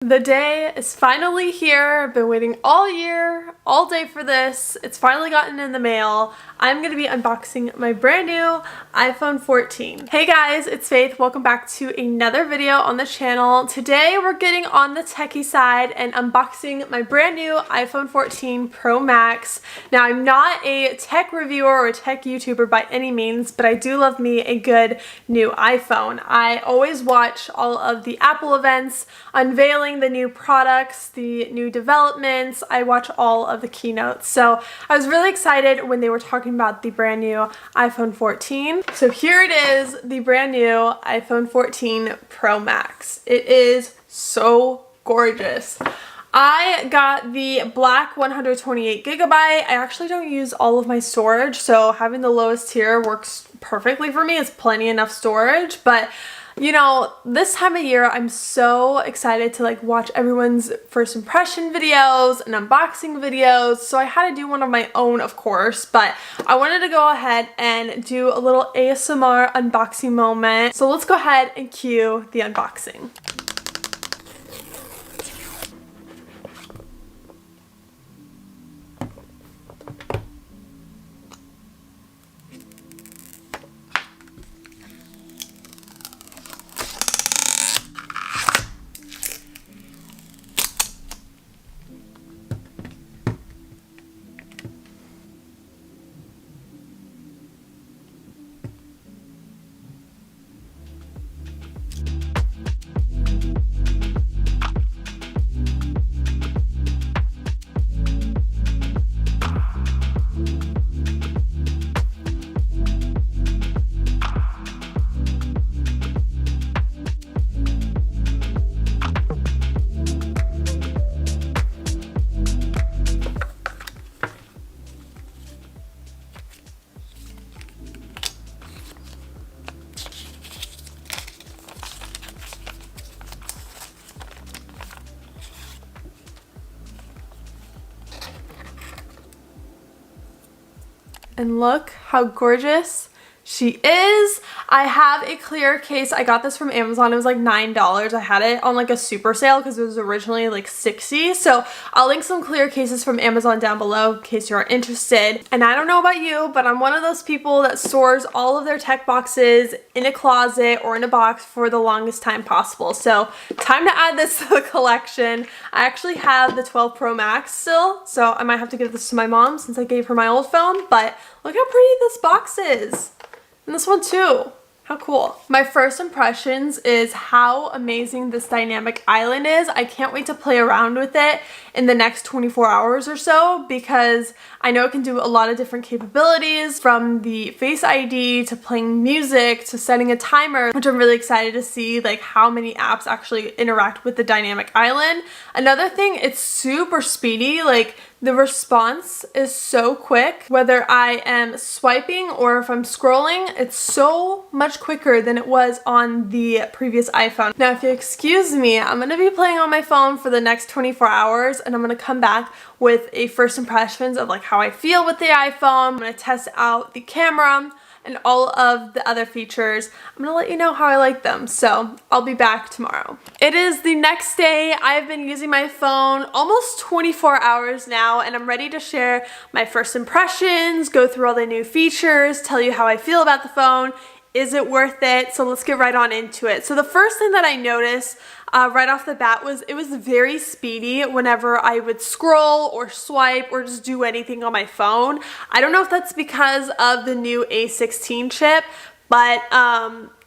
The day is finally here. I've been waiting all year, all day for this. It's finally gotten in the mail. I'm going to be unboxing my brand new iPhone 14. Hey guys, it's Faith. Welcome back to another video on the channel. Today we're getting on the techie side and unboxing my brand new iPhone 14 Pro Max. Now I'm not a tech reviewer or a tech YouTuber by any means, but I do love me a good new iPhone. I always watch all of the Apple events, unveiling the new products, the new developments. I watch all of the keynotes. So I was really excited when they were talking about the brand new iPhone 14. So here it is, the brand new iPhone 14 Pro Max. It is so gorgeous. I got the black 128 gigabyte. I actually don't use all of my storage, so having the lowest tier works perfectly for me. It's plenty enough storage, but you know, this time of year, I'm so excited to watch everyone's first impression videos and unboxing videos. So I had to do one of my own, of course, but I wanted to go ahead and do a little ASMR unboxing moment. So let's go ahead and cue the unboxing. And look how gorgeous she is. I have a clear case. I got this from Amazon. It was like $9. I had it on like a super sale because it was originally like $60. So I'll link some clear cases from Amazon down below in case you are interested. And I don't know about you, but I'm one of those people that stores all of their tech boxes in a closet or in a box for the longest time possible. So time to add this to the collection. I actually have the 12 Pro Max still, so I might have to give this to my mom since I gave her my old phone, but look how pretty this box is. And this one too. How cool. My first impressions is how amazing this dynamic island is. I can't wait to play around with it in the next 24 hours or so because I know it can do a lot of different capabilities, from the Face ID to playing music to setting a timer, which I'm really excited to see how many apps actually interact with the dynamic island. Another thing, it's super speedy. The response is so quick. Whether I am swiping or if I'm scrolling, it's so much quicker than it was on the previous iPhone. Now, if you excuse me, I'm gonna be playing on my phone for the next 24 hours and I'm gonna come back with a first impressions of how I feel with the iPhone. I'm gonna test out the camera and all of the other features. I'm gonna let you know how I like them, so I'll be back tomorrow. It is the next day. I've been using my phone almost 24 hours now, and I'm ready to share my first impressions, go through all the new features, tell you how I feel about the phone. Is it worth it? So let's get right on into it. So the first thing that I noticed right off the bat was it was very speedy whenever I would scroll or swipe or just do anything on my phone. I don't know if that's because of the new A16 chip, but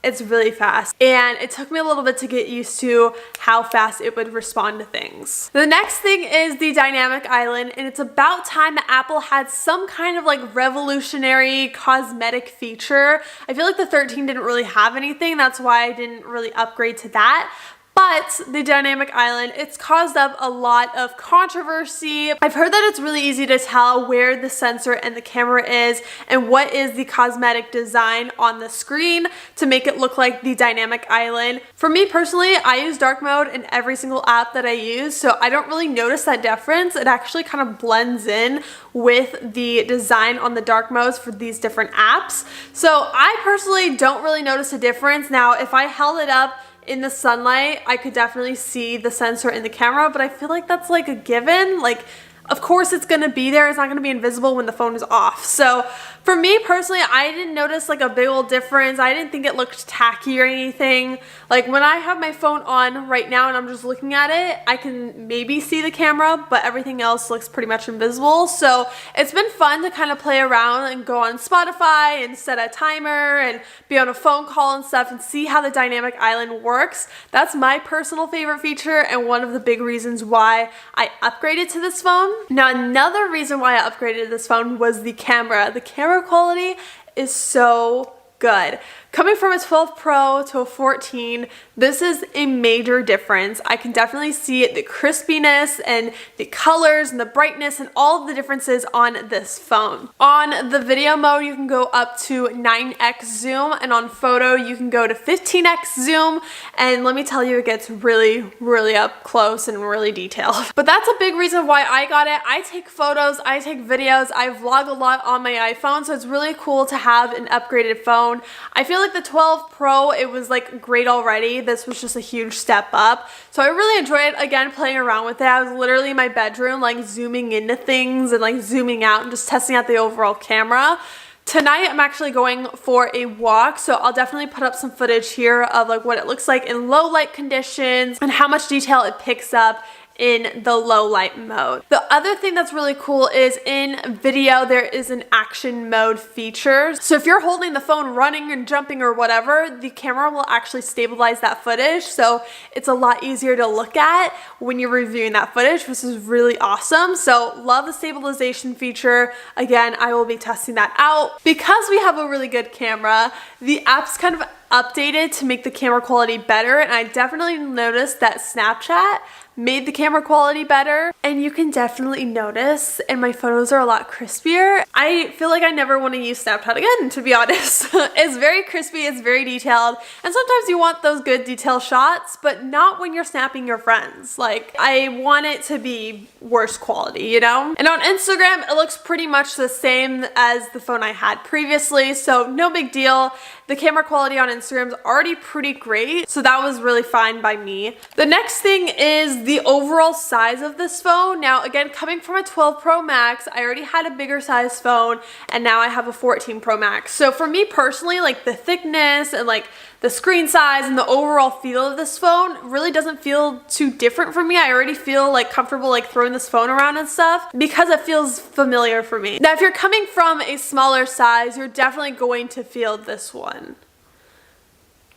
it's really fast, and it took me a little bit to get used to how fast it would respond to things. The next thing is the dynamic island, and it's about time that Apple had some kind of revolutionary cosmetic feature. I feel like the 13 didn't really have anything. That's why I didn't really upgrade to that. But the dynamic island, it's caused up a lot of controversy. I've heard that it's really easy to tell where the sensor and the camera is and what is the cosmetic design on the screen to make it look like the dynamic island. For me personally, I use dark mode in every single app that I use, so I don't really notice that difference. It actually kind of blends in with the design on the dark modes for these different apps. So I personally don't really notice a difference. Now, if I held it up in the sunlight, I could definitely see the sensor in the camera, but I feel like that's like a given. Like, of course it's gonna be there. It's not gonna be invisible when the phone is off. So for me personally, I didn't notice like a big old difference. I didn't think it looked tacky or anything. Like when I have my phone on right now and I'm just looking at it, I can maybe see the camera, but everything else looks pretty much invisible. So it's been fun to kind of play around and go on Spotify and set a timer and be on a phone call and stuff and see how the dynamic island works. That's my personal favorite feature and one of the big reasons why I upgraded to this phone. Now, another reason why I upgraded this phone was the camera. The camera quality is so good. Coming from a 12 Pro to a 14, this is a major difference. I can definitely see the crispiness and the colors and the brightness and all of the differences on this phone. On the video mode, you can go up to 9x zoom, and on photo, you can go to 15x zoom, and let me tell you, it gets really, really up close and really detailed. But that's a big reason why I got it. I take photos, I take videos, I vlog a lot on my iPhone, so it's really cool to have an upgraded phone. I feel like the 12 Pro, it was like great already. This was just a huge step up. So I really enjoyed, again, playing around with it. I was literally in my bedroom, like zooming into things and like zooming out and just testing out the overall camera. Tonight, I'm actually going for a walk, so I'll definitely put up some footage here of like what it looks like in low light conditions and how much detail it picks up in the low light mode. The other thing that's really cool is in video, there is an action mode feature. So if you're holding the phone running and jumping or whatever, the camera will actually stabilize that footage. So it's a lot easier to look at when you're reviewing that footage, which is really awesome. So love the stabilization feature. Again, I will be testing that out. Because we have a really good camera, the app's kind of updated to make the camera quality better, and I definitely noticed that Snapchat made the camera quality better, and you can definitely notice, and my photos are a lot crispier. I feel like I never want to use Snapchat again, to be honest. It's very crispy, it's very detailed, and sometimes you want those good detail shots, but not when you're snapping your friends. Like, I want it to be worse quality, you know? And on Instagram, it looks pretty much the same as the phone I had previously, so no big deal. The camera quality on Instagram is already pretty great, so that was really fine by me. The next thing is the overall size of this phone. Now, again, coming from a 12 Pro Max, I already had a bigger size phone, and now I have a 14 Pro Max. So for me personally, like the thickness and like the screen size and the overall feel of this phone really doesn't feel too different for me. I already feel like comfortable like throwing this phone around and stuff because it feels familiar for me. Now, if you're coming from a smaller size, you're definitely going to feel this one.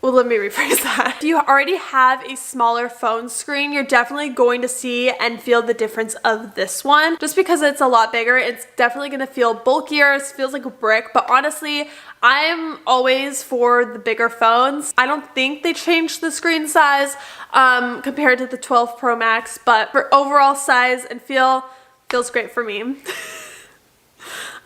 Well, let me rephrase that. If you already have a smaller phone screen, you're definitely going to see and feel the difference of this one. Just because it's a lot bigger, it's definitely gonna feel bulkier. It feels like a brick, but honestly, I'm always for the bigger phones. I don't think they changed the screen size compared to the 12 Pro Max, but for overall size and feel, feels great for me.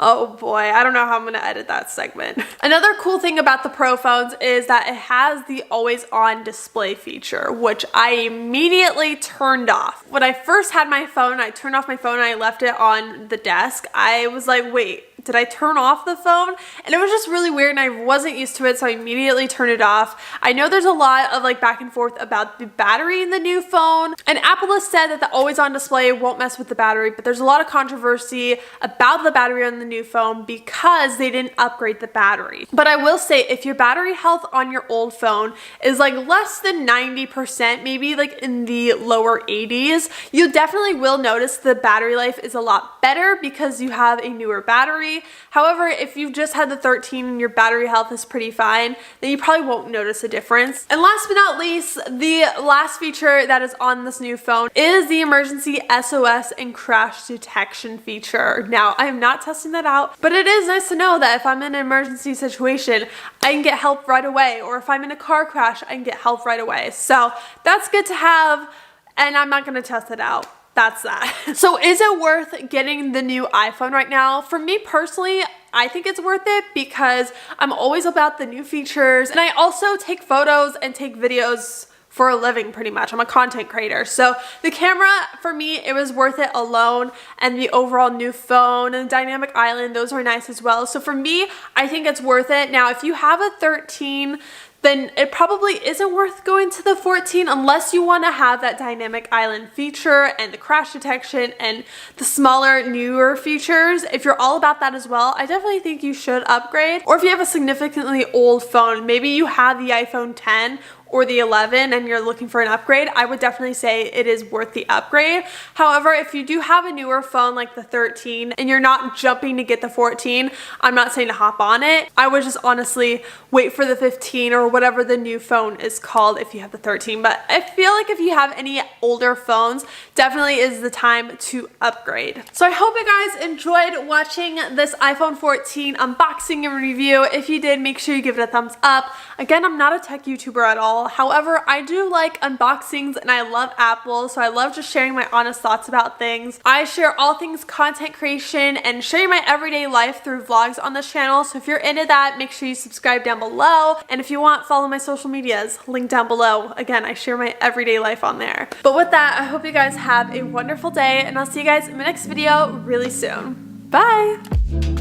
Oh boy, I don't know how I'm gonna edit that segment. Another cool thing about the Pro phones is that it has the always on display feature, which I immediately turned off. When I first had my phone, I turned off my phone and I left it on the desk. I was like, wait, did I turn off the phone? And it was just really weird and I wasn't used to it, so I immediately turned it off. I know there's a lot of like back and forth about the battery in the new phone, and Apple has said that the always on display won't mess with the battery, but there's a lot of controversy about the battery on the new phone because they didn't upgrade the battery. But I will say, if your battery health on your old phone is like less than 90%, maybe like in the lower 80s, you definitely will notice the battery life is a lot better because you have a newer battery. However, if you've just had the 13 and your battery health is pretty fine, then you probably won't notice a difference. And last but not least, the last feature that is on this new phone is the emergency SOS and crash detection feature. Now, I am not testing that out, but it is nice to know that if I'm in an emergency situation, I can get help right away, or if I'm in a car crash, I can get help right away. So that's good to have, and I'm not gonna test it out. That's that. So is it worth getting the new iPhone right now? For me personally, I think it's worth it because I'm always about the new features, and I also take photos and take videos for a living pretty much. I'm a content creator. So the camera, for me, it was worth it alone, and the overall new phone and dynamic island, those are nice as well. So for me, I think it's worth it. Now, if you have a 13, then it probably isn't worth going to the 14 unless you want to have that dynamic island feature and the crash detection and the smaller, newer features. If you're all about that as well, I definitely think you should upgrade. Or if you have a significantly old phone, maybe you have the iPhone 10 or the 11 and you're looking for an upgrade, I would definitely say it is worth the upgrade. However, if you do have a newer phone like the 13 and you're not jumping to get the 14, I'm not saying to hop on it. I would just honestly wait for the 15 or whatever the new phone is called if you have the 13. But I feel like if you have any older phones, definitely is the time to upgrade. So I hope you guys enjoyed watching this iPhone 14 unboxing and review. If you did, make sure you give it a thumbs up. Again, I'm not a tech YouTuber at all. However, I do like unboxings and I love Apple, so I love just sharing my honest thoughts about things. I share all things content creation and sharing my everyday life through vlogs on this channel, so if you're into that, make sure you subscribe down below. And if you want, follow my social medias, link down below. Again, I share my everyday life on there. But with that, I hope you guys have a wonderful day, and I'll see you guys in my next video really soon. Bye!